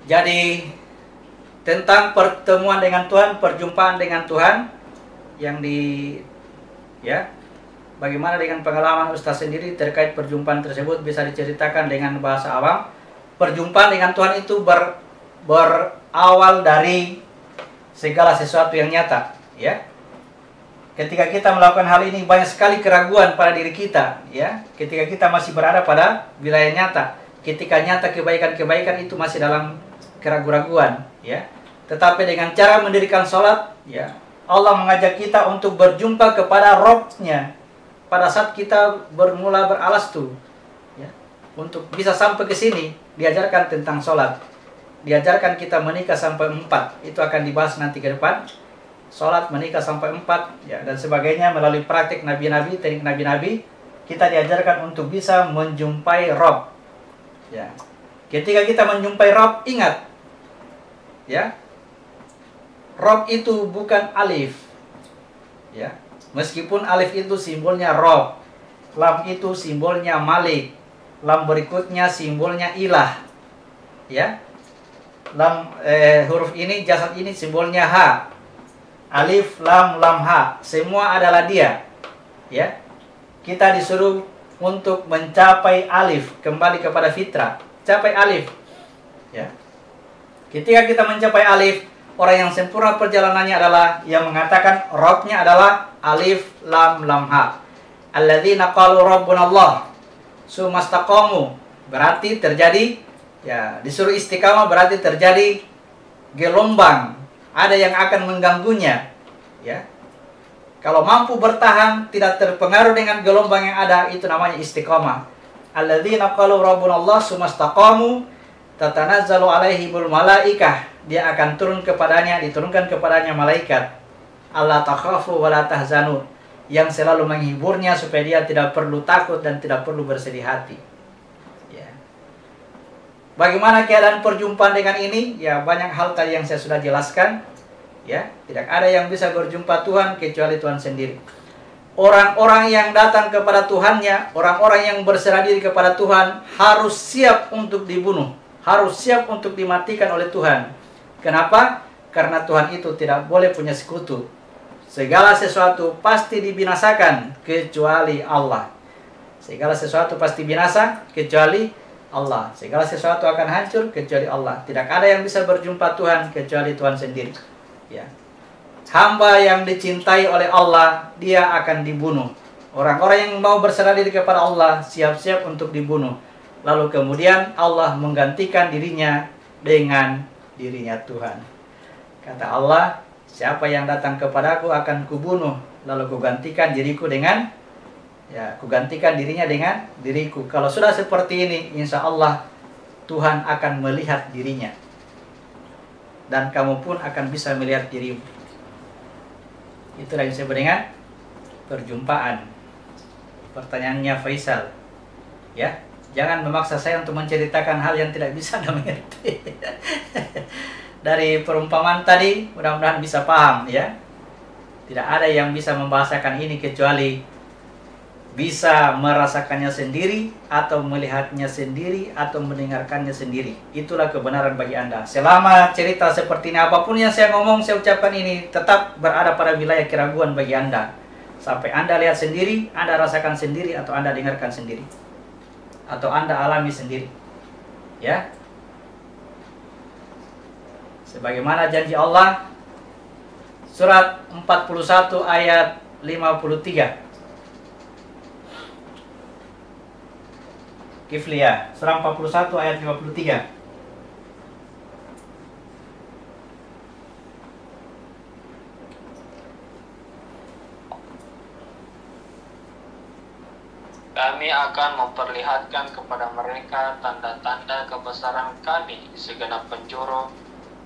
Jadi tentang pertemuan dengan Tuhan, perjumpaan dengan Tuhan yang bagaimana dengan pengalaman Ustaz sendiri terkait perjumpaan tersebut bisa diceritakan dengan bahasa awam. Perjumpaan dengan Tuhan itu berawal dari segala sesuatu yang nyata, ya. Ketika kita melakukan hal ini banyak sekali keraguan pada diri kita, ya. Ketika kita masih berada pada wilayah nyata, ketika nyata kebaikan-kebaikan itu masih dalam keraguan-raguan, ya. Tetapi dengan cara mendirikan sholat, ya, Allah mengajak kita untuk berjumpa kepada Rabb-Nya pada saat kita bermula beralas-tu, ya. Untuk bisa sampai ke sini, diajarkan tentang sholat, diajarkan kita menikah sampai 4, itu akan dibahas nanti ke depan. Sholat, menikah sampai 4, ya, dan sebagainya melalui praktik nabi-nabi, teknik nabi-nabi, kita diajarkan untuk bisa menjumpai Rabb, ya. Ketika kita menjumpai Rabb, ingat, ya, Rabb itu bukan alif, ya. Meskipun alif itu simbolnya Rabb, lam itu simbolnya Malik, lam berikutnya simbolnya ilah, ya. Lam huruf ini, jasad ini simbolnya ha. Alif, lam, ha, semua adalah dia, ya. Kita disuruh untuk mencapai alif, kembali kepada fitrah, capai alif, ya. Ketika kita mencapai alif, orang yang sempurna perjalanannya adalah yang mengatakan Rabb-nya adalah alif, lam, ha. Alladzina qalu rabbunallah sumastaqamu, berarti terjadi, ya, disuruh istiqamah berarti terjadi gelombang, ada yang akan mengganggunya, ya. Kalau mampu bertahan, tidak terpengaruh dengan gelombang yang ada, itu namanya istiqamah. Alladzina qalu rabbunallah sumastaqamu tatanazzalu alaihimul malaikah, dia akan turun kepadanya, diturunkan kepadanya malaikat. Allah takhafu wa la tahzanu, yang selalu menghiburnya supaya dia tidak perlu takut dan tidak perlu bersedih hati, ya. Bagaimana keadaan perjumpaan dengan ini? Ya, banyak hal tadi yang saya sudah jelaskan, ya. Tidak ada yang bisa berjumpa Tuhan kecuali Tuhan sendiri. Orang-orang yang datang kepada Tuhannya, orang-orang yang berserah diri kepada Tuhan, harus siap untuk dibunuh, harus siap untuk dimatikan oleh Tuhan. Kenapa? Karena Tuhan itu tidak boleh punya sekutu. Segala sesuatu pasti dibinasakan kecuali Allah. Segala sesuatu pasti binasa kecuali Allah. Segala sesuatu akan hancur kecuali Allah. Tidak ada yang bisa berjumpa Tuhan kecuali Tuhan sendiri, ya. Hamba yang dicintai oleh Allah, dia akan dibunuh. Orang-orang yang mau berserah diri kepada Allah siap-siap untuk dibunuh. Lalu kemudian Allah menggantikan dirinya dengan dirinya Tuhan. Kata Allah, siapa yang datang kepadaku akan kubunuh, lalu kugantikan diriku dengan, ya, kugantikan dirinya dengan diriku. Kalau sudah seperti ini, insya Allah Tuhan akan melihat dirinya, dan kamu pun akan bisa melihat dirimu. Itulah yang disebut dengan perjumpaan. Pertanyaannya Faisal, ya, jangan memaksa saya untuk menceritakan hal yang tidak bisa Anda mengerti. Dari perumpamaan tadi, mudah-mudahan bisa paham, ya. Tidak ada yang bisa membahasakan ini kecuali bisa merasakannya sendiri, atau melihatnya sendiri, atau mendengarkannya sendiri. Itulah kebenaran bagi Anda. Selama cerita seperti ini, apapun yang saya ngomong, saya ucapkan ini, tetap berada pada wilayah keraguan bagi Anda. Sampai Anda lihat sendiri, Anda rasakan sendiri, atau Anda dengarkan sendiri, atau Anda alami sendiri, ya. Sebagaimana janji Allah, surat 41 ayat 53. Kifliyah, surah 41 ayat 53. Kami akan memperlihatkan kepada mereka tanda-tanda kebesaran kami di segenap penjuru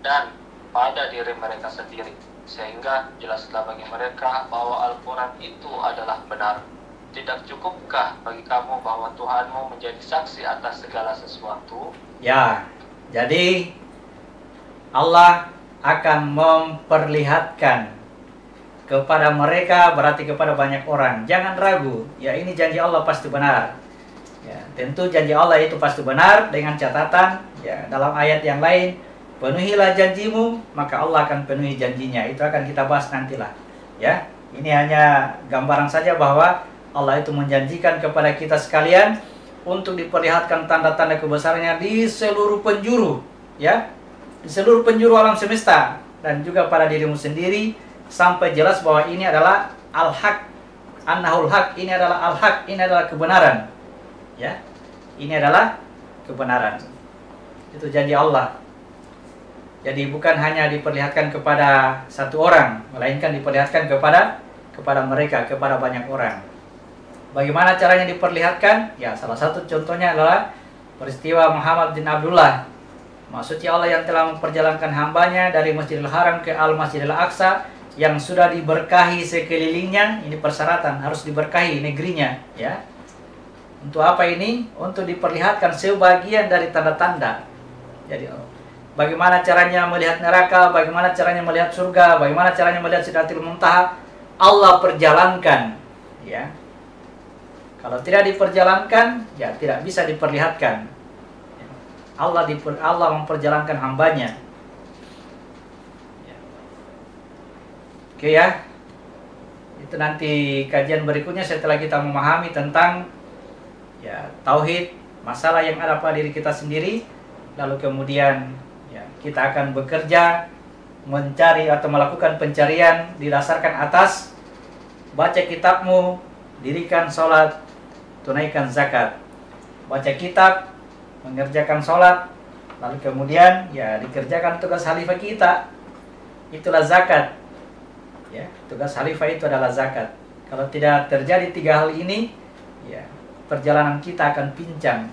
dan pada diri mereka sendiri, sehingga jelaslah bagi mereka bahwa Al-Quran itu adalah benar. Tidak cukupkah bagi kamu bahwa Tuhanmu menjadi saksi atas segala sesuatu? Ya, jadi Allah akan memperlihatkan kepada mereka, berarti kepada banyak orang. Jangan ragu, ya, ini janji Allah pasti benar. Ya, tentu janji Allah itu pasti benar, dengan catatan, ya, dalam ayat yang lain, penuhilah janjimu, maka Allah akan penuhi janjinya. Itu akan kita bahas nantilah. Ya, ini hanya gambaran saja bahwa Allah itu menjanjikan kepada kita sekalian untuk diperlihatkan tanda-tanda kebesarannya di seluruh penjuru, ya, di seluruh penjuru alam semesta, dan juga pada dirimu sendiri, sampai jelas bahwa ini adalah al-haq, annahul haq, ini adalah al-haq, ini adalah kebenaran, ya, ini adalah kebenaran. Itu janji Allah. Jadi bukan hanya diperlihatkan kepada satu orang, melainkan diperlihatkan kepada mereka, kepada banyak orang. Bagaimana caranya diperlihatkan? Ya, salah satu contohnya adalah peristiwa Muhammad bin Abdullah. Maksudnya Allah yang telah memperjalankan hambanya dari Masjidil Haram ke Al-Masjidil Aqsa, yang sudah diberkahi sekelilingnya. Ini persyaratan, harus diberkahi negerinya, ya. Untuk apa ini? Untuk diperlihatkan sebagian dari tanda-tanda. Jadi bagaimana caranya melihat neraka, bagaimana caranya melihat surga, bagaimana caranya melihat Sidratul Muntaha, Allah perjalankan, ya. Kalau tidak diperjalankan, ya tidak bisa diperlihatkan. Allah memperjalankan hambanya. Ya. Oke ya. Itu nanti kajian berikutnya setelah kita memahami tentang ya tauhid, masalah yang ada pada diri kita sendiri, lalu kemudian ya kita akan bekerja mencari atau melakukan pencarian didasarkan atas baca kitabmu, dirikan sholat, tunaikan zakat. Baca kitab, mengerjakan sholat, lalu kemudian ya dikerjakan tugas khalifah kita. Itulah zakat. Ya, tugas khalifah itu adalah zakat. Kalau tidak terjadi tiga hal ini, ya perjalanan kita akan pincang.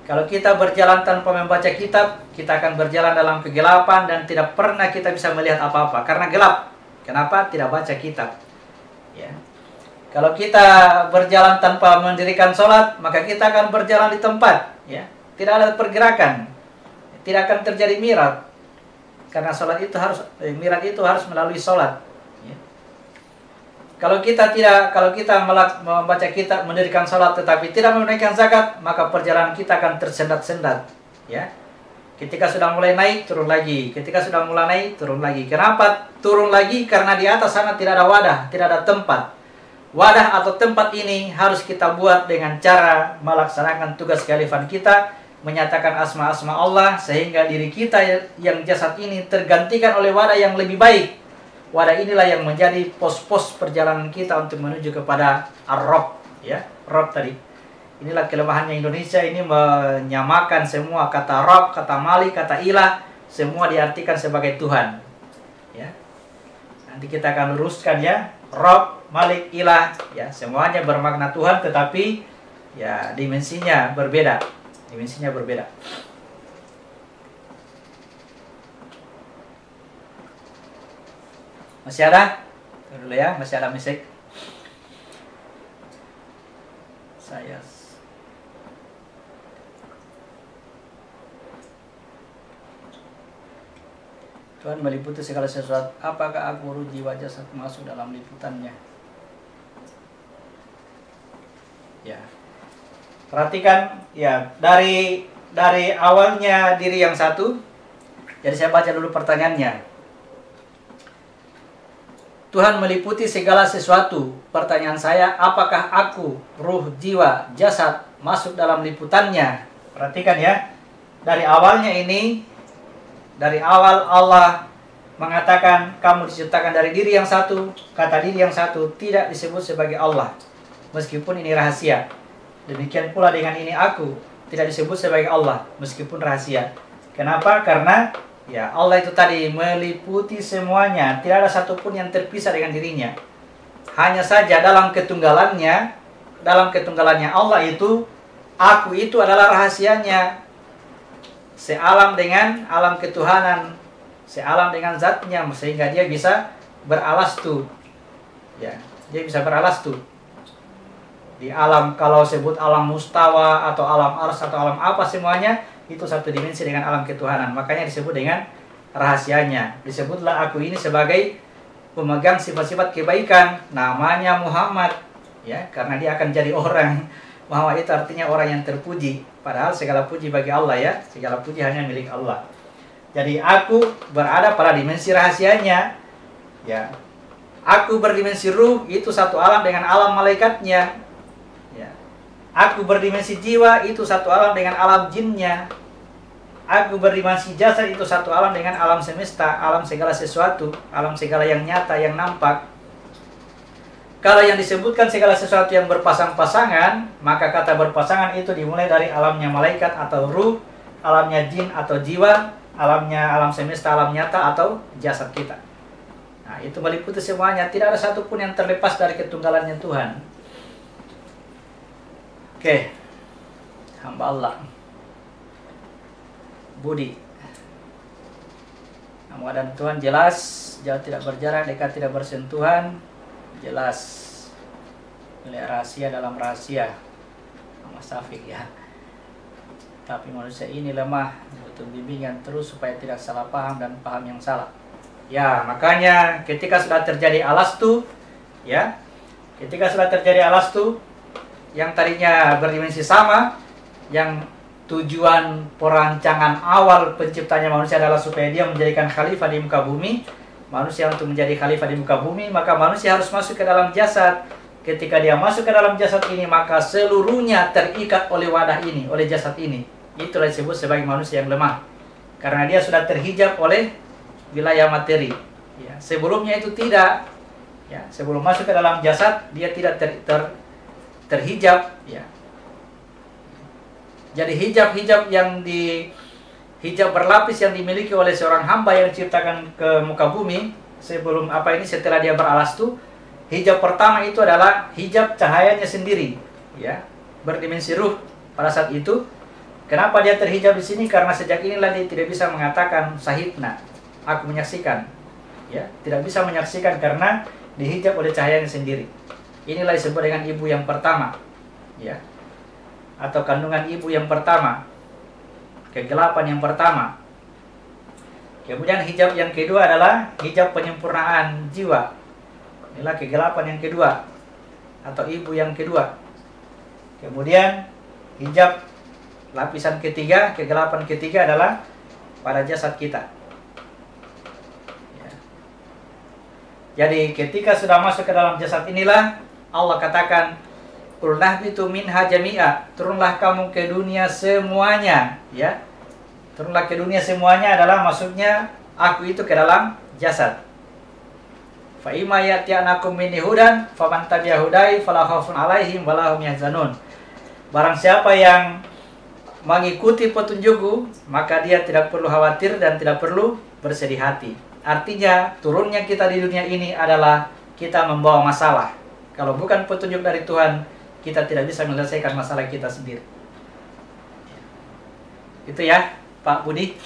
Kalau kita berjalan tanpa membaca kitab, kita akan berjalan dalam kegelapan dan tidak pernah kita bisa melihat apa-apa karena gelap. Kenapa? Tidak baca kitab. Ya. Kalau kita berjalan tanpa mendirikan sholat, maka kita akan berjalan di tempat, ya. Tidak ada pergerakan, tidak akan terjadi mi'raj, karena sholat itu mi'raj itu harus melalui sholat. Ya. Kalau kita membaca kitab, mendirikan sholat, tetapi tidak menunaikan zakat, maka perjalanan kita akan tersendat-sendat, ya. Ketika sudah mulai naik, turun lagi. Ketika sudah mulai naik, turun lagi. Kenapa turun lagi? Karena di atas sana tidak ada wadah, tidak ada tempat. Wadah atau tempat ini harus kita buat dengan cara melaksanakan tugas kekhalifahan kita, menyatakan asma-asma Allah, sehingga diri kita yang jasad ini tergantikan oleh wadah yang lebih baik. Wadah inilah yang menjadi pos-pos perjalanan kita untuk menuju kepada Ar-Rabb, ya, Rabb tadi. Inilah kelemahannya Indonesia, ini menyamakan semua kata Rabb, kata Malik, kata Ilah, semua diartikan sebagai Tuhan. Ya. Nanti kita akan luruskan ya, Rabb, Malik, Ilah, ya semuanya bermakna Tuhan, tetapi ya dimensinya berbeda, dimensinya berbeda. Masih ada? Tunggu dulu ya, masih ada musik. Tuhan meliputi segala sesuatu. Apakah aku ruh jiwa jasad masuk dalam liputannya? Ya, perhatikan ya dari awalnya diri yang satu. Jadi saya baca dulu pertanyaannya. Tuhan meliputi segala sesuatu. Pertanyaan saya, apakah aku, ruh, jiwa, jasad masuk dalam liputannya? Perhatikan ya. Dari awalnya ini, dari awal Allah mengatakan kamu diciptakan dari diri yang satu. Kata diri yang satu tidak disebut sebagai Allah, meskipun ini rahasia. Demikian pula dengan ini aku, tidak disebut sebagai Allah, meskipun rahasia. Kenapa? Karena ya Allah itu tadi meliputi semuanya, tidak ada satupun yang terpisah dengan dirinya. Hanya saja dalam ketunggalannya Allah itu, aku itu adalah rahasianya. Sealam dengan alam ketuhanan, sealam dengan zatnya, sehingga dia bisa beralastu. Ya, dia bisa beralastu. Di alam, kalau sebut alam mustawa atau alam ars atau alam apa, semuanya itu satu dimensi dengan alam ketuhanan. Makanya disebut dengan rahasianya. Disebutlah aku ini sebagai pemegang sifat-sifat kebaikan. Namanya Muhammad, ya, karena dia akan jadi orang. Muhammad itu artinya orang yang terpuji. Padahal segala puji bagi Allah ya. Segala puji hanya milik Allah. Jadi aku berada pada dimensi rahasianya. Ya. Aku berdimensi ruh, itu satu alam dengan alam malaikatnya. Ya. Aku berdimensi jiwa, itu satu alam dengan alam jinnya. Aku berdimensi jasad, itu satu alam dengan alam semesta, alam segala sesuatu, alam segala yang nyata, yang nampak. Kalau yang disebutkan segala sesuatu yang berpasang-pasangan, maka kata berpasangan itu dimulai dari alamnya malaikat atau ruh, alamnya jin atau jiwa, alamnya alam semesta, alam nyata atau jasad kita. Nah, itu meliputi semuanya, tidak ada satupun yang terlepas dari ketunggalannya Tuhan. Oke, hamba Allah Budi. Nama dan Tuhan jelas, jauh tidak berjarak, dekat tidak bersentuhan, jelas. Nilai rahasia dalam rahasia. Nama Syafiq ya. Tapi manusia ini lemah, butuh bimbingan terus supaya tidak salah paham dan paham yang salah. Ya, makanya ketika sudah terjadi alastu, ya, ketika sudah terjadi alastu, yang tadinya berdimensi sama, yang tujuan perancangan awal penciptanya manusia adalah supaya dia menjadikan khalifah di muka bumi, manusia untuk menjadi khalifah di muka bumi, maka manusia harus masuk ke dalam jasad. Ketika dia masuk ke dalam jasad ini, maka seluruhnya terikat oleh wadah ini, oleh jasad ini. Itulah disebut sebagai manusia yang lemah, karena dia sudah terhijab oleh wilayah materi. Ya, sebelumnya itu tidak. Ya, sebelum masuk ke dalam jasad, dia tidak terhijab. Ya. Jadi hijab-hijab hijab berlapis yang dimiliki oleh seorang hamba yang diciptakan ke muka bumi sebelum setelah dia beralastu, hijab pertama itu adalah hijab cahayanya sendiri, ya, berdimensi ruh pada saat itu. Kenapa dia terhijab di sini? Karena sejak inilah dia tidak bisa mengatakan sahidna, aku menyaksikan, ya, tidak bisa menyaksikan karena dihijab oleh cahayanya sendiri. Inilah disebut dengan ibu yang pertama, ya, atau kandungan ibu yang pertama, kegelapan yang pertama. Kemudian hijab yang kedua adalah hijab penyempurnaan jiwa. Inilah kegelapan yang kedua, atau ibu yang kedua. Kemudian hijab lapisan ketiga, kegelapan ketiga adalah pada jasad kita. Ya. Jadi ketika sudah masuk ke dalam jasad inilah Allah katakan, "Qul nahbitu minha jami'a." Turunlah kamu ke dunia semuanya, ya. Turunlah ke dunia semuanya adalah maksudnya aku itu ke dalam jasad. Fa imma ya'tianakum minni hudan faman tabi'a hudai fala khaufun 'alaihim wa la hum yahzanun. Barang siapa yang mengikuti petunjukku, maka dia tidak perlu khawatir dan tidak perlu bersedih hati. Artinya, turunnya kita di dunia ini adalah kita membawa masalah. Kalau bukan petunjuk dari Tuhan, kita tidak bisa menyelesaikan masalah kita sendiri. Itu ya, Pak Budi.